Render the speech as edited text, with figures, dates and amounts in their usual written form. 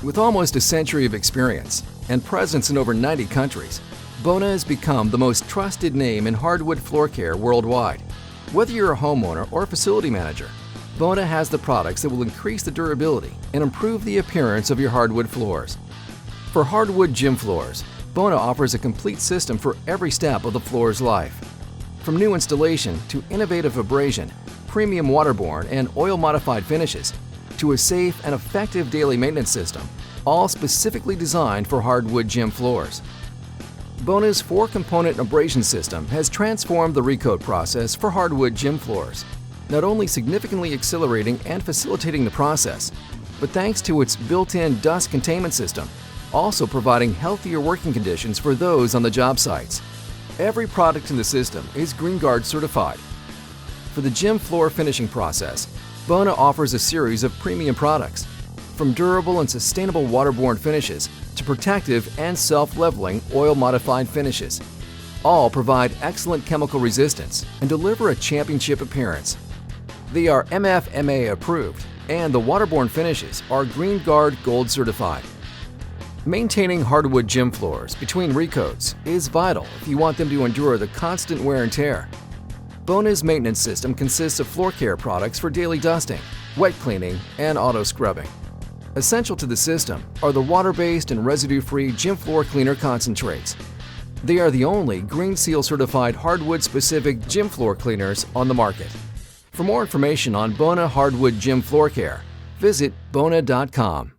With almost a century of experience and presence in over 90 countries, Bona has become the most trusted name in hardwood floor care worldwide. Whether you're a homeowner or a facility manager, Bona has the products that will increase the durability and improve the appearance of your hardwood floors. For hardwood gym floors, Bona offers a complete system for every step of the floor's life. From new installation to innovative abrasion, premium waterborne and oil-modified finishes, to a safe and effective daily maintenance system, all specifically designed for hardwood gym floors. Bona's 4-component abrasion system has transformed the recoat process for hardwood gym floors, not only significantly accelerating and facilitating the process, but thanks to its built-in dust containment system, also providing healthier working conditions for those on the job sites. Every product in the system is GreenGuard certified. For the gym floor finishing process, Bona offers a series of premium products, from durable and sustainable waterborne finishes to protective and self-leveling oil-modified finishes. All provide excellent chemical resistance and deliver a championship appearance. They are MFMA approved, and the waterborne finishes are GreenGuard Gold certified. Maintaining hardwood gym floors between recoats is vital if you want them to endure the constant wear and tear. Bona's maintenance system consists of floor care products for daily dusting, wet cleaning, and auto scrubbing. Essential to the system are the water-based and residue-free gym floor cleaner concentrates. They are the only Green Seal certified hardwood-specific gym floor cleaners on the market. For more information on Bona hardwood gym floor care, visit bona.com.